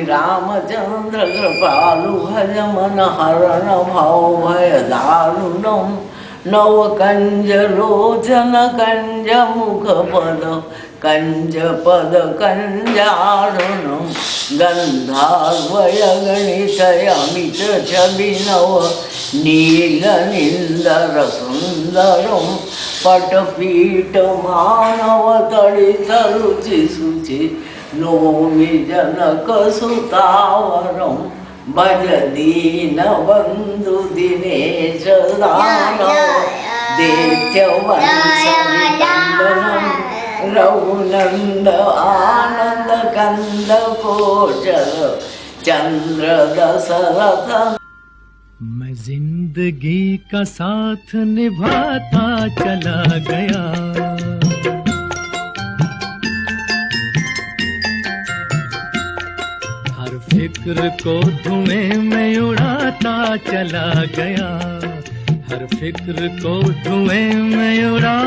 रामचंद्र कृपालु भज मन हरण भव भय दारुणम नव कंज लोचन कंज मुख पद कंज पद कंजारुणम गंधार्वय गणित अमित छवि नव नील निंदर सुंदरम पटपीठ मानव तड़ित रुचि शुचि नोमि जनक सुतावरम भज दीन बंधु दिनेश दानव दैत्य वंशनिकंदनम रघुनंद आनंद कंद कोचर चंद्र दशरथ। मैं जिंदगी का साथ निभाता चला गया, हर फिक्र को धुएं में उड़ाता चला गया, हर फिक्र को धुएं में उड़ा।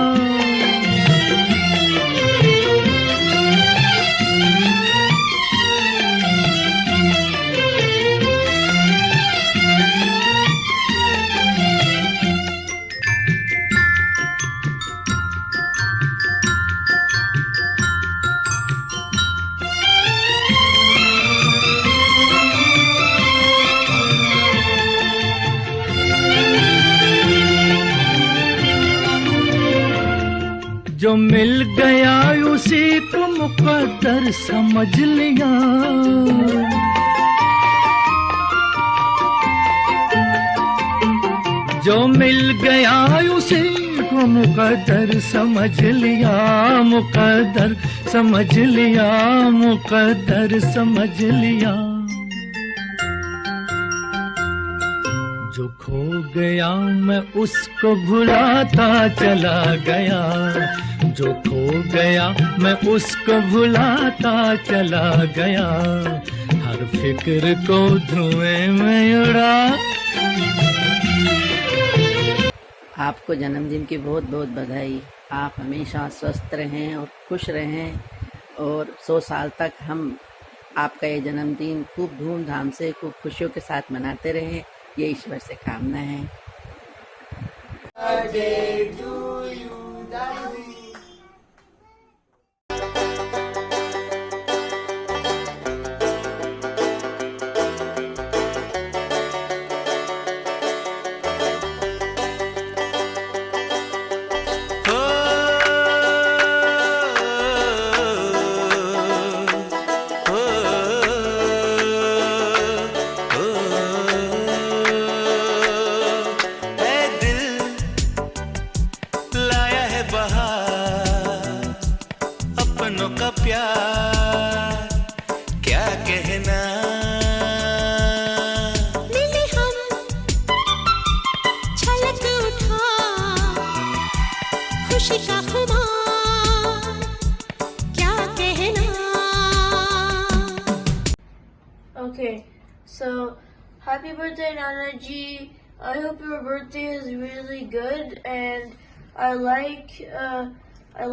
जो मिल गया उसी को मुकद्दर समझ लिया, जो मिल गया उसी को मुकद्दर समझ लिया, मुकद्दर समझ लिया, मुकद्दर समझ लिया। जो खो गया मैं उसको भुलाता चला गया, जो खो गया मैं उसको भुलाता चला गया, हर फिक्र को धुएं में उड़ा। आपको जन्मदिन की बहुत बहुत बधाई। आप हमेशा स्वस्थ रहें और खुश रहें और 100 साल तक हम आपका ये जन्मदिन खूब धूमधाम से खूब खुशियों के साथ मनाते रहें, ये ईश्वर से कामना है। का प्यार क्या कहना, मिले हम छलक उठा खुशी का खुमार क्या कहना। Okay, so happy birthday Nana Ji. I hope your birthday is really good, and I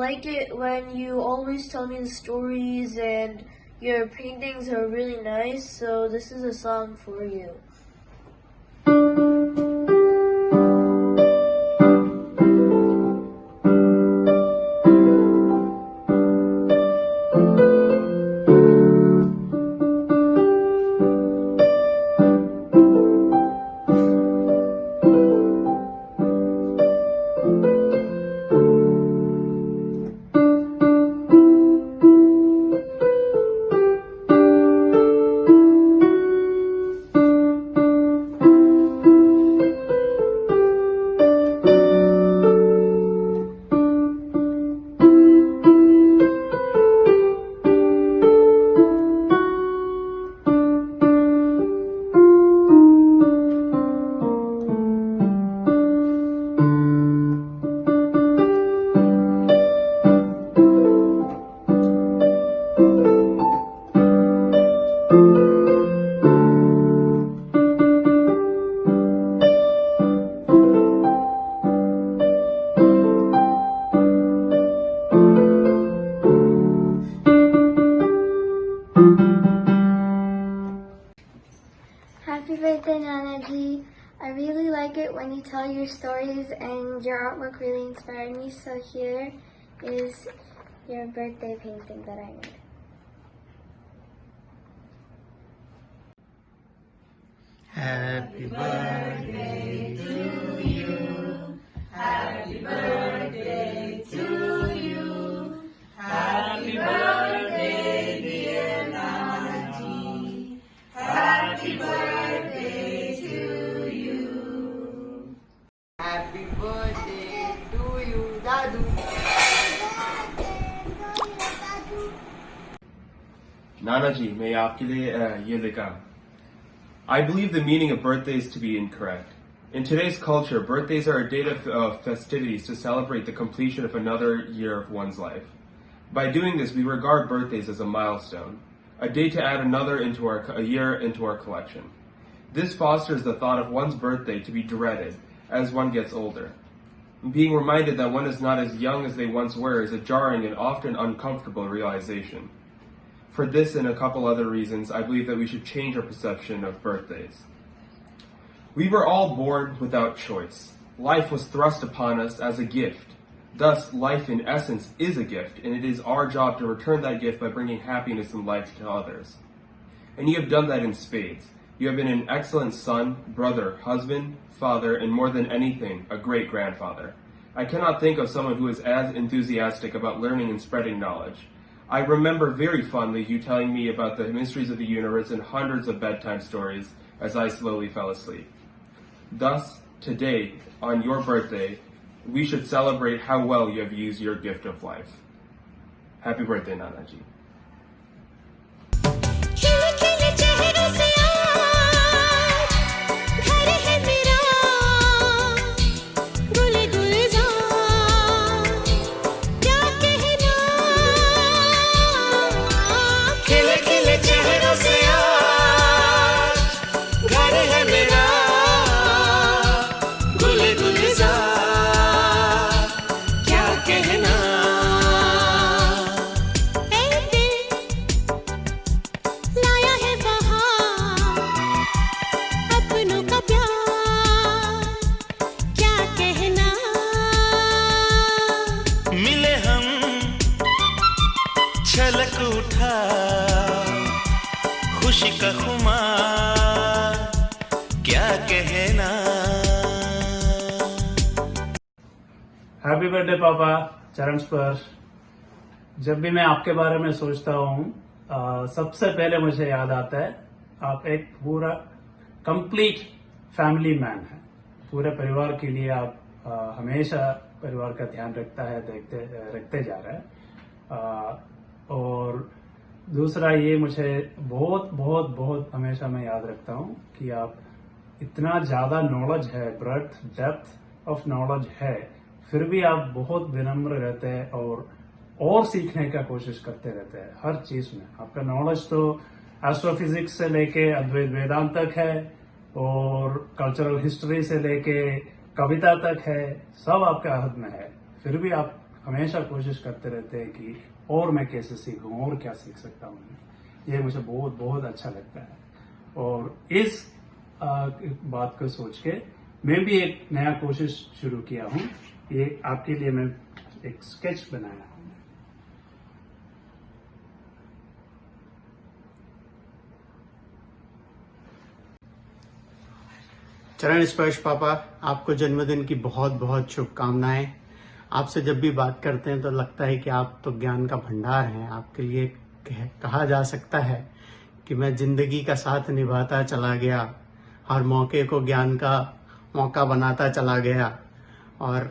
like it when you always tell me the stories and your paintings are really nice, so this is a song for you. when you tell your stories, and your artwork really inspired me. So here is your birthday painting that I made. Happy birthday to you. Happy birthday to you. Happy birthday, dear Nanaji. Happy birthday to you. Happy birthday to you, Dadu. Nanaji, मैं आपके लिए ये लिखा. I believe the meaning of birthdays to be incorrect. In today's culture, birthdays are a date of festivities to celebrate the completion of another year of one's life. By doing this, we regard birthdays as a milestone, a date to add another a year into our collection. This fosters the thought of one's birthday to be dreaded as one gets older. Being reminded that one is not as young as they once were is a jarring and often uncomfortable realization. For this and a couple other reasons, I believe that we should change our perception of birthdays. We were all born without choice. Life was thrust upon us as a gift. Thus, life in essence is a gift, and it is our job to return that gift by bringing happiness and life to others. And you have done that in spades. You have been an excellent son, brother, husband, father, and more than anything, a great grandfather. I cannot think of someone who is as enthusiastic about learning and spreading knowledge. I remember very fondly you telling me about the mysteries of the universe and hundreds of bedtime stories as I slowly fell asleep. Thus, today, on your birthday, we should celebrate how well you have used your gift of life. Happy birthday, Nanaji. खिले खिले चेहरों से आज घर है मेरा गुल गुलजार क्या कहना खिले खिले चेहरों से आज घर है मेरा गुल गुलजार क्या कहना ए दिल लाया है बहार अपनों का प्यार क्या कहना मिले हम छलक उठा खुशी का खुमार क्या कहना हैप्पी बर्थडे पापा. चरण स्पर्श. जब भी मैं आपके बारे में सोचता हूँ सबसे पहले मुझे याद आता है आप एक पूरा कंप्लीट फैमिली मैन हैं. पूरे परिवार के लिए आप हमेशा परिवार का ध्यान रखते जा रहे हैं. और दूसरा ये मुझे बहुत बहुत बहुत हमेशा मैं याद रखता हूँ कि आप इतना ज्यादा नॉलेज है, ब्रेथ डेप्थ ऑफ नॉलेज है, फिर भी आप बहुत विनम्र रहते हैं और सीखने का कोशिश करते रहते हैं हर चीज में. आपका नॉलेज तो एस्ट्रोफिजिक्स से लेके अद्वैत वेदांत तक है और कल्चरल हिस्ट्री से लेके कविता तक है, सब आपके हाथ में है. फिर भी आप हमेशा कोशिश करते रहते हैं कि और मैं कैसे सीखूं और क्या सीख सकता हूँ. ये मुझे बहुत बहुत अच्छा लगता है. और इस बात को सोच के मैं भी एक नया कोशिश शुरू किया हूँ. ये आपके लिए मैं एक स्केच बनाया हूँ. चरण स्पर्श पापा, आपको जन्मदिन की बहुत बहुत शुभकामनाएं. आपसे जब भी बात करते हैं तो लगता है कि आप तो ज्ञान का भंडार हैं. आपके लिए कहा जा सकता है कि मैं जिंदगी का साथ निभाता चला गया, हर मौके को ज्ञान का मौका बनाता चला गया. और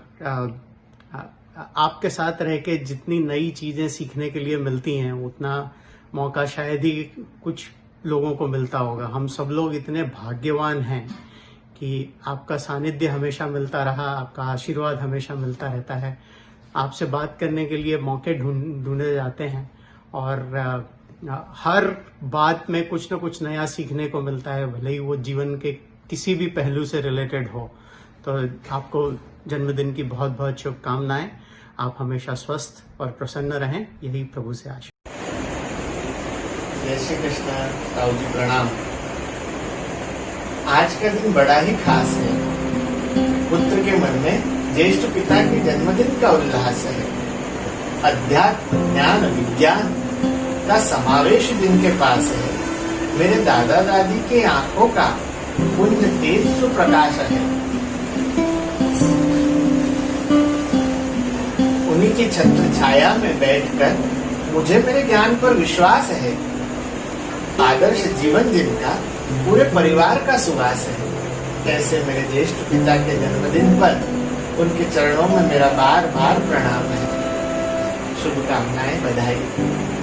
आपके साथ रह के जितनी नई चीजें सीखने के लिए मिलती हैं उतना मौका शायद ही कुछ लोगों को मिलता होगा. हम सब लोग इतने भाग्यवान हैं कि आपका सानिध्य हमेशा मिलता रहा, आपका आशीर्वाद हमेशा मिलता रहता है. आपसे बात करने के लिए मौके ढूंढे जाते हैं और हर बात में कुछ न कुछ नया सीखने को मिलता है, भले ही वो जीवन के किसी भी पहलू से रिलेटेड हो. तो आपको जन्मदिन की बहुत बहुत शुभकामनाएं. आप हमेशा स्वस्थ और प्रसन्न रहें, यही प्रभु से आशा. जय श्री कृष्ण. राव जी प्रणाम. आज का दिन बड़ा ही खास है. के मन में ज्येष्ठ पिता के जन्मदिन का उल्लास है। अध्यात्म, ज्ञान, विज्ञान का समावेश जिनके पास है, मेरे दादा दादी के आंखों का पुण्य तेज जो प्रकाश है, उन्हीं की छत्र छाया में बैठकर मुझे मेरे ज्ञान पर विश्वास है। आदर्श जीवन जिनका पूरे परिवार का सुवास है, ऐसे मेरे ज्येष्ठ पिता के जन्मदिन पर उनके चरणों में मेरा बार बार प्रणाम है। शुभकामनाएं, बधाई।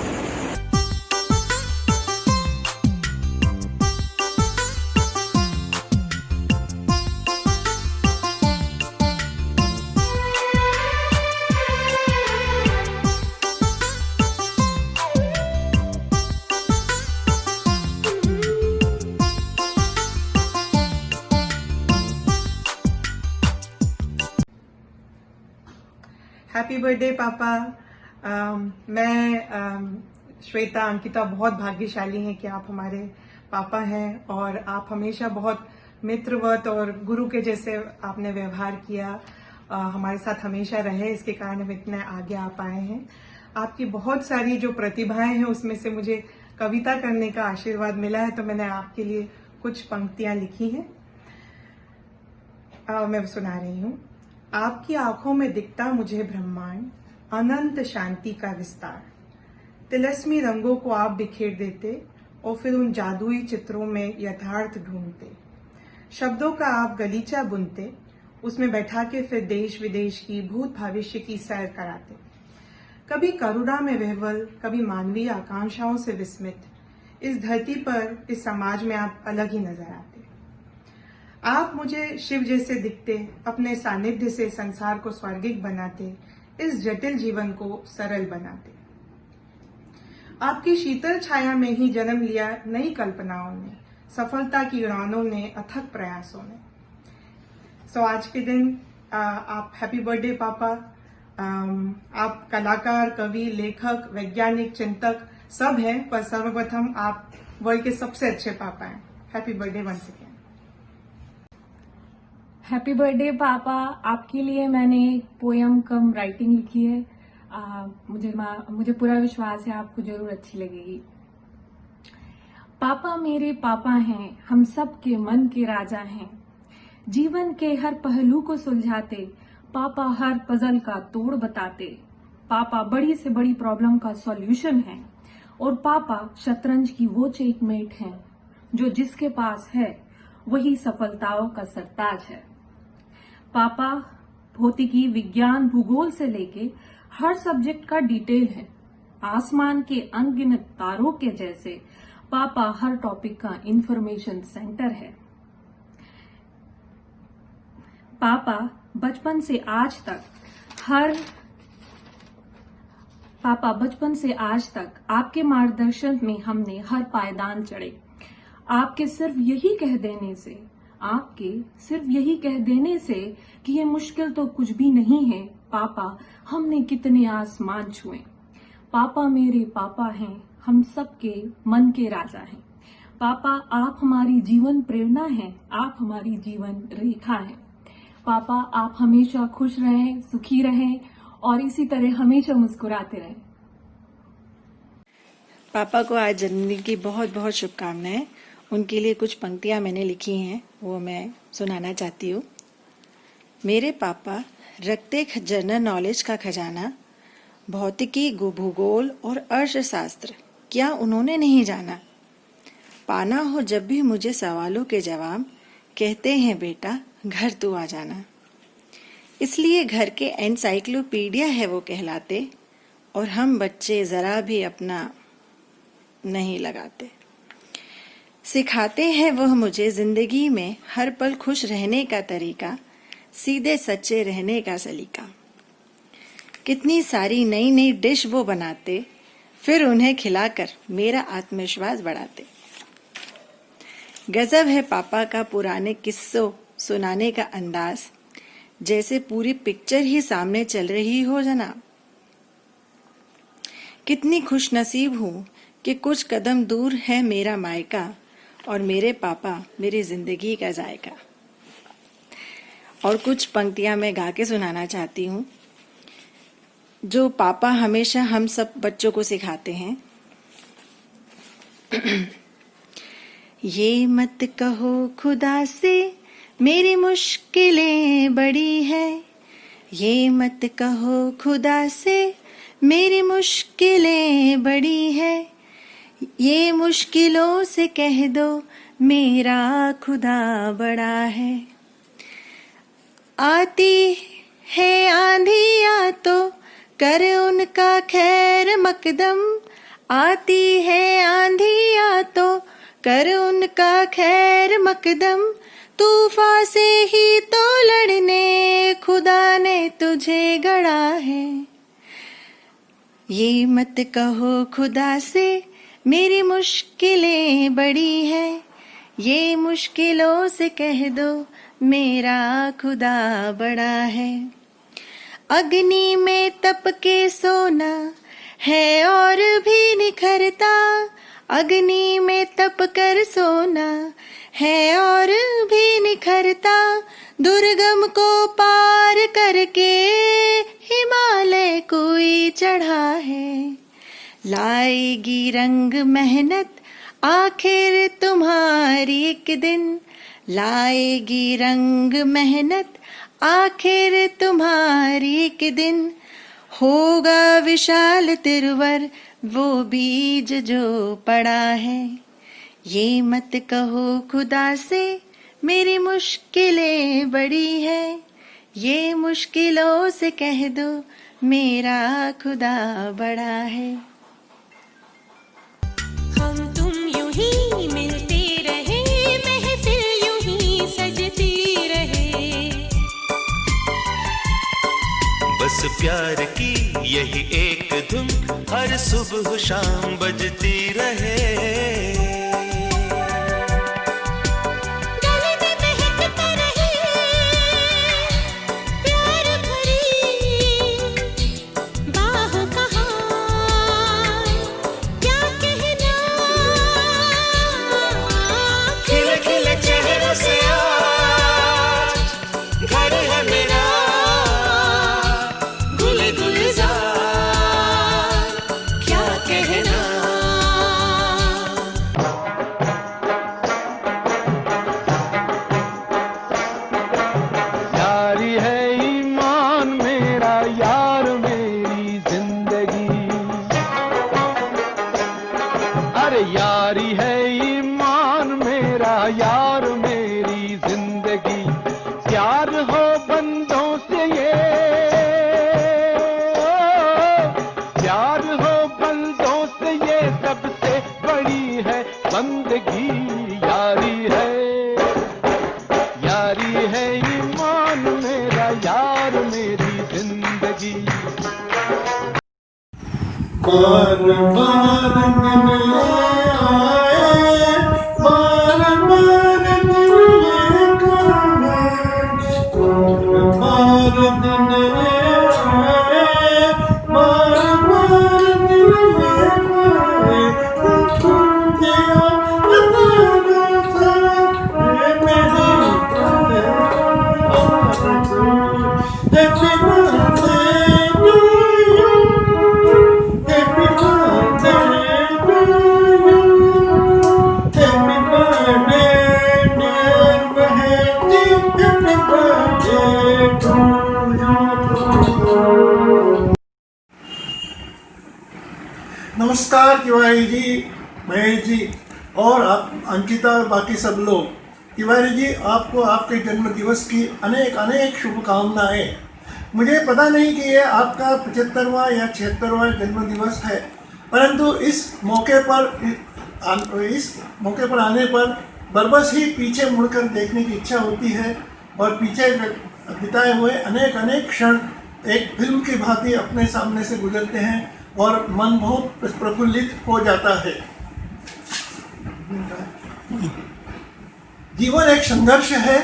हैप्पी बर्थडे पापा। मैं श्वेता अंकिता बहुत भाग्यशाली हैं कि आप हमारे पापा हैं और आप हमेशा बहुत मित्रवत और गुरु के जैसे आपने व्यवहार किया, हमारे साथ हमेशा रहे, इसके कारण हम इतने आगे आ पाए हैं। आपकी बहुत सारी जो प्रतिभाएं हैं उसमें से मुझे कविता करने का आशीर्वाद मिला है, तो मैंने आपके लिए कुछ पंक्तियां लिखी हैं, मैं सुना रही हूँ। आपकी आंखों में दिखता मुझे ब्रह्मांड, अनंत शांति का विस्तार। तिलस्मी रंगों को आप बिखेर देते और फिर उन जादुई चित्रों में यथार्थ ढूंढते। शब्दों का आप गलीचा बुनते, उसमें बैठा के फिर देश विदेश की भूत भविष्य की सैर कराते। कभी करुणा में विह्वल, कभी मानवीय आकांक्षाओं से विस्मित, इस धरती पर, इस समाज में आप अलग ही नजर आते। आप मुझे शिव जैसे दिखते, अपने सानिध्य से संसार को स्वर्गिक बनाते, इस जटिल जीवन को सरल बनाते। आपकी शीतल छाया में ही जन्म लिया नई कल्पनाओं ने, सफलता की उड़ानों ने, अथक प्रयासों ने। आज के दिन आप हैप्पी बर्थडे पापा। आप कलाकार, कवि, लेखक, वैज्ञानिक, चिंतक सब हैं, पर सर्वप्रथम आप वर्ल्ड के सबसे अच्छे पापा हैं। Happy birthday once again. Happy birthday papa. आपके लिए मैंने एक पोयम कम राइटिंग लिखी है, मुझे पूरा विश्वास है आपको जरूर अच्छी लगेगी। पापा मेरे पापा हैं, हम सब के मन के राजा हैं। जीवन के हर पहलू को सुलझाते, पापा हर पजल का तोड़ बताते। पापा बड़ी से बड़ी प्रॉब्लम का सॉल्यूशन है, और पापा शतरंज की वो चेकमेट हैं जो जिसके पास है वही सफलताओं का सरताज है। पापा भौतिकी, विज्ञान, भूगोल से लेके हर सब्जेक्ट का डिटेल है। आसमान के अनगिनत तारों के जैसे पापा हर टॉपिक का इंफॉर्मेशन सेंटर है। पापा बचपन से आज तक आपके मार्गदर्शन में हमने हर पायदान चढ़े। आपके सिर्फ यही कह देने से कि ये मुश्किल तो कुछ भी नहीं है, पापा हमने कितने आसमान छुए। पापा मेरे पापा हैं, हम सबके मन के राजा हैं। पापा आप हमारी जीवन प्रेरणा हैं, आप हमारी जीवन रेखा हैं। पापा आप हमेशा खुश रहें, सुखी रहें और इसी तरह हमेशा मुस्कुराते रहें। पापा को आज जन्मदिन की बहुत बहुत शुभकामनाएं। उनके लिए कुछ पंक्तियां मैंने लिखी हैं, वो मैं सुनाना चाहती हूँ। मेरे पापा रखते जनरल नॉलेज का खजाना, भौतिकी, भूगोल और अर्थशास्त्र क्या उन्होंने नहीं जाना। पाना हो जब भी मुझे सवालों के जवाब, कहते हैं बेटा घर तू आ जाना। इसलिए घर के एनसाइक्लोपीडिया है वो कहलाते, और हम बच्चे जरा भी अपना नहीं लगाते। सिखाते हैं वह मुझे जिंदगी में हर पल खुश रहने का तरीका, सीधे सच्चे रहने का सलीका। कितनी सारी नई नई डिश वो बनाते, फिर उन्हें खिलाकर मेरा आत्मविश्वास बढ़ाते। गजब है पापा का पुराने किस्सों सुनाने का अंदाज, जैसे पूरी पिक्चर ही सामने चल रही हो जनाब। कितनी खुश नसीब हूँ कि कुछ कदम दूर है मेरा मायका, और मेरे पापा मेरी जिंदगी का जायका। और कुछ पंक्तियां मैं गा के सुनाना चाहती हूँ, जो पापा हमेशा हम सब बच्चों को सिखाते हैं। ये मत कहो खुदा से मेरी मुश्किलें बड़ी है, ये मत कहो खुदा से मेरी मुश्किलें बड़ी है, ये मुश्किलों से कह दो मेरा खुदा बड़ा है। आती है आंधियाँ तो कर उनका खैर मकदम, आती है आंधियाँ तो कर उनका खैर मकदम, तूफान से ही तो लड़ने खुदा ने तुझे गढ़ा है। ये मत कहो खुदा से मेरी मुश्किलें बड़ी है, ये मुश्किलों से कह दो मेरा खुदा बड़ा है। अग्नि में तप के सोना है और भी निखरता, अग्नि में तप कर सोना है और भी निखरता, दुर्गम को पार करके हिमालय कोई चढ़ा है। लाएगी रंग मेहनत आखिर तुम्हारी एक दिन, लाएगी रंग मेहनत आखिर तुम्हारी एक दिन, होगा विशाल तिरवर वो बीज जो पड़ा है। ये मत कहो खुदा से मेरी मुश्किलें बड़ी है, ये मुश्किलों से कह दो मेरा खुदा बड़ा है। हम तुम यूं ही मिलते रहे, महफिल यूं ही सजती रहे, बस प्यार की यही एक धुन हर सुबह शाम बजती रहे। गले में महकता रहे प्यार भरी बाह का हाल, क्या कहना खिले खिले चेहरों से आज घर है मेरा, गुल गुलजार क्या कहना। यारी है ईमान मेरा यार मेरी जिंदगी, अरे यारी है ईमान मेरा यार मेरी जिंदगी, प्यार हो बंदों से ये, प्यार हो बंदों से ये सबसे बड़ी है बंदगी। यारी है ईमान मेरा यार मेरी जिंदगी। बार बार दिन आए, बार बार दिन ये बार दिन आए, बार बार दिन ये दिया बताना था मेरी Happy birthday to you, happy birthday to you, happy birthday dear Baheti, happy birthday to you. नमस्कार तिवारी जी, महेश जी और आप अंकिता और बाकी सब लोग। तिवारी जी, आपको आपके जन्म दिवस की अनेक अनेक शुभकामनाएं। मुझे पता नहीं कि ये आपका 75वां या 76वां जन्म दिवस है, परंतु इस मौके पर आने पर बरबस ही पीछे मुड़कर देखने की इच्छा होती है और पीछे बिताए हुए अनेक अनेक क्षण एक फिल्म की भांति अपने सामने से गुजरते हैं और मन बहुत प्रफुल्लित हो जाता है। जीवन एक संघर्ष है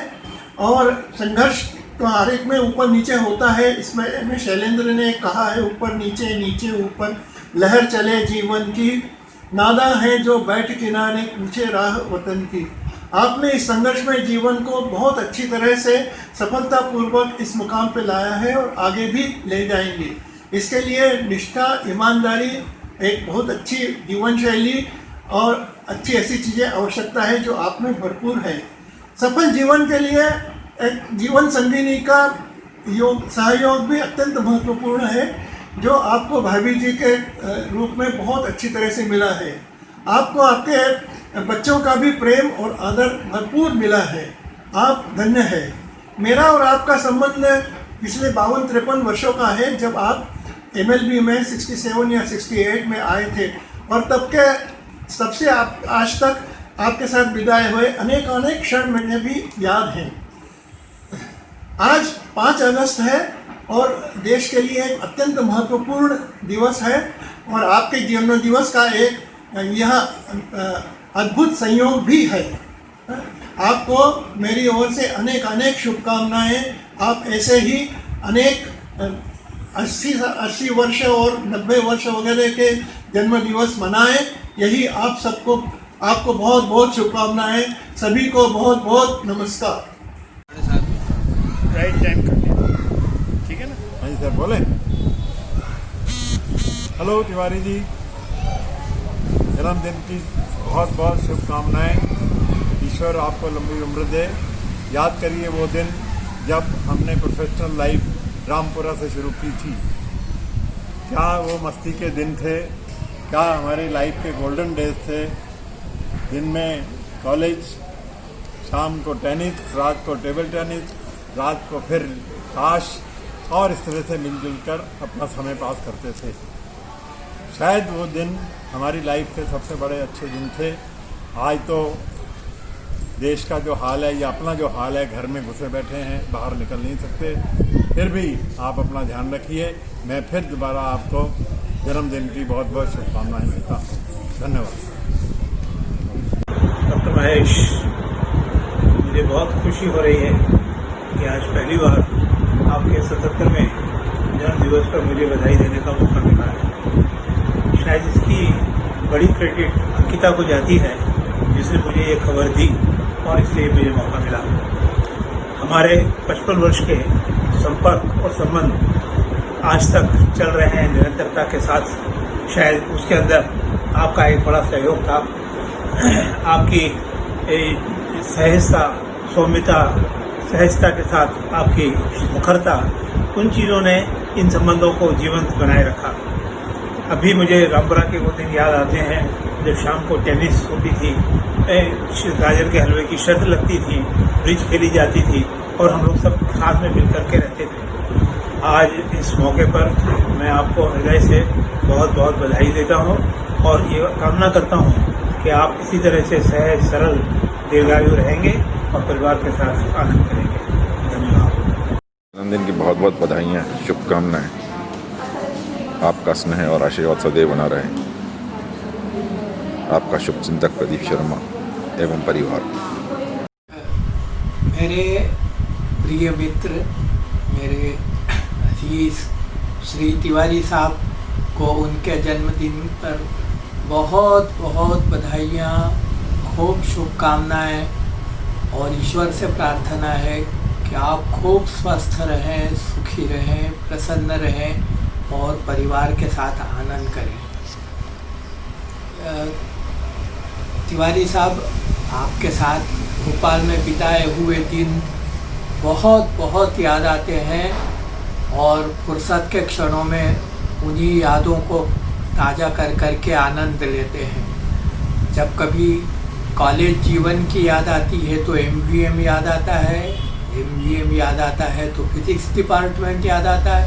और संघर्ष तो हर एक में ऊपर नीचे होता है। इसमें शैलेंद्र ने कहा है, ऊपर नीचे नीचे ऊपर लहर चले जीवन की, नादा है जो बैठ किनारे पूछे राह वतन की। आपने इस संघर्षमय जीवन को बहुत अच्छी तरह से सफलतापूर्वक इस मुकाम पे लाया है और आगे भी ले जाएंगे। इसके लिए निष्ठा, ईमानदारी, एक बहुत अच्छी जीवन शैली और अच्छी ऐसी चीज़ें आवश्यकता है जो आप में भरपूर है। सफल जीवन के लिए एक जीवन संगिनी का सहयोग भी अत्यंत महत्वपूर्ण है, जो आपको भाभी जी के रूप में बहुत अच्छी तरह से मिला है। आपको आपके बच्चों का भी प्रेम और आदर भरपूर मिला है। आप धन्य है। मेरा और आपका संबंध पिछले 52-53 वर्षों का है, जब आप MLB में 67 या 68 में आए थे, और तब से आप आज तक आपके साथ बिताए हुए अनेक क्षण मुझे भी याद हैं। आज 5 अगस्त है और देश के लिए एक अत्यंत महत्वपूर्ण दिवस है, और आपके जन्म दिवस का एक यह अद्भुत संयोग भी है। आपको मेरी ओर से अनेक शुभकामनाएं। आप ऐसे ही अनेक 80 वर्ष और 90 वर्ष वगैरह के जन्म दिवस मनाएं। यही आपको बहुत बहुत शुभकामनाएं। सभी को बहुत बहुत नमस्कार। राइट टाइम कर लिया, ठीक है ना? हाँ जी सर, बोले। हेलो तिवारी जी, जन्मदिन की बहुत बहुत शुभकामनाएं। ईश्वर आपको लंबी उम्र दे। याद करिए वो दिन जब हमने प्रोफेशनल लाइफ रामपुरा से शुरू की थी। क्या वो मस्ती के दिन थे, क्या हमारी लाइफ के गोल्डन डेज थे। दिन में कॉलेज, शाम को टेनिस, रात को टेबल टेनिस, रात को फिर ताश, और इस तरह से मिलजुल कर अपना समय पास करते थे। शायद वो दिन हमारी लाइफ के सबसे बड़े अच्छे दिन थे। आज तो देश का जो हाल है या अपना जो हाल है, घर में घुसे बैठे हैं, बाहर निकल नहीं सकते। फिर भी आप अपना ध्यान रखिए। मैं फिर दोबारा आपको जन्मदिन की बहुत बहुत शुभकामनाएं देता हूँ। धन्यवाद। डॉक्टर महेश, मुझे बहुत खुशी हो रही है कि आज पहली बार आपके 77वें जन्म दिवस पर मुझे बधाई देने का मौका मिला है। शायद इसकी बड़ी क्रेडिट अंकिता को जाती है, जिसने मुझे ये खबर दी और इसलिए मुझे मौका मिला। हमारे 55 वर्ष के संपर्क और संबंध आज तक चल रहे हैं निरंतरता के साथ। शायद उसके अंदर आपका एक बड़ा सहयोग था। आपकी सहजता, सौम्यता, सहजता के साथ आपकी मुखरता, उन चीज़ों ने इन संबंधों को जीवंत बनाए रखा। अभी मुझे रामपुरा के वो दिन याद आते हैं जब शाम को टेनिस होती थी, गाजर के हलवे की शर्त लगती थी, ब्रिज खेली जाती थी और हम लोग सब साथ में मिल करके रहते थे। आज इस मौके पर मैं आपको हृदय से बहुत बहुत बधाई देता हूँ और ये कामना करता हूँ कि आप इसी तरह से सहज, सरल, दीर्घायु रहेंगे और परिवार के साथ आनंद करेंगे। धन्यवाद। जन्मदिन की बहुत बहुत बधाइयाँ, शुभकामनाएं। आपका स्नेह और आशीर्वाद सदैव बना रहे। आपका शुभचिंतक प्रदीप शर्मा एवं परिवार। मेरे प्रिय मित्र, मेरे अजीज श्री तिवारी साहब को उनके जन्मदिन पर बहुत बहुत बधाइयाँ, खूब शुभकामनाएं, और ईश्वर से प्रार्थना है कि आप खूब स्वस्थ रहें, सुखी रहें, प्रसन्न रहें और परिवार के साथ आनंद करें। तिवारी साहब, आपके साथ भोपाल में बिताए हुए दिन बहुत बहुत याद आते हैं और फुर्सत के क्षणों में उन्हीं यादों को ताज़ा कर के आनंद लेते हैं। जब कभी कॉलेज जीवन की याद आती है तो MVM याद आता है, MVM याद आता है तो फिज़िक्स डिपार्टमेंट याद आता है,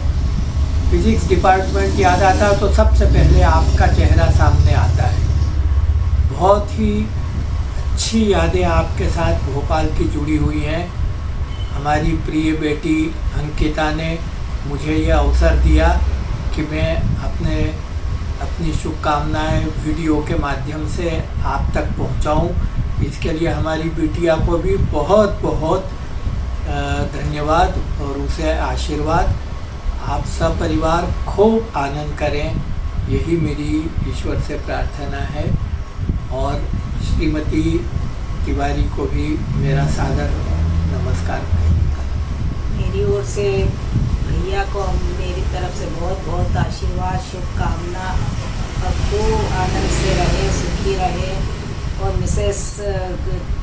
फिज़िक्स डिपार्टमेंट याद आता है तो सबसे पहले आपका चेहरा सामने आता है। बहुत ही अच्छी यादें आपके साथ भोपाल की जुड़ी हुई हैं। हमारी प्रिय बेटी अंकिता ने मुझे यह अवसर दिया कि मैं अपनी शुभकामनाएं वीडियो के माध्यम से आप तक पहुंचाऊं। इसके लिए हमारी बिटिया को भी बहुत बहुत धन्यवाद और उसे आशीर्वाद। आप सब परिवार खूब आनंद करें, यही मेरी ईश्वर से प्रार्थना है। और श्रीमती तिवारी को भी मेरा सादर नमस्कार। मेरी ओर से भैया को मेरी तरफ से बहुत बहुत आशीर्वाद, शुभकामना। और खूब आनंद से रहे, सुखी रहे। और मिसेस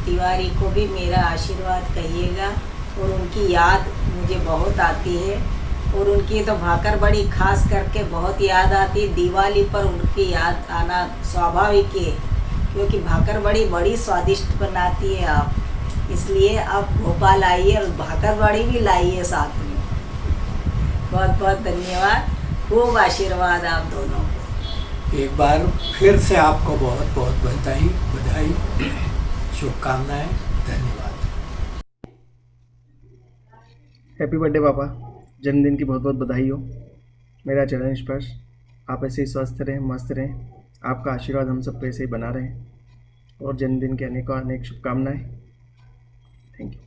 तिवारी को भी मेरा आशीर्वाद कहिएगा। और उनकी याद मुझे बहुत आती है, और उनकी तो भाकर बड़ी खास करके बहुत याद आती है। दिवाली पर उनकी याद आना स्वाभाविक है, क्योंकि भाकर बड़ी स्वादिष्ट बनाती है आप। इसलिए आप भोपाल आइए और भाकर बड़ी भी लाइए साथ में। बहुत बहुत धन्यवाद, खूब आशीर्वाद आप दोनों को। एक बार फिर से आपको बहुत बहुत बधाई, शुभकामनाएं, धन्यवाद। हैप्पी बर्थडे पापा, जन्मदिन की बहुत बहुत बधाई हो। मेरा चरण स्पर्श, आप ऐसे ही स्वस्थ रहें, मस्त रहें। आपका आशीर्वाद हम सब पे ऐसे ही बना रहे, और जन्मदिन की अनेक शुभकामनाएं। Thank you.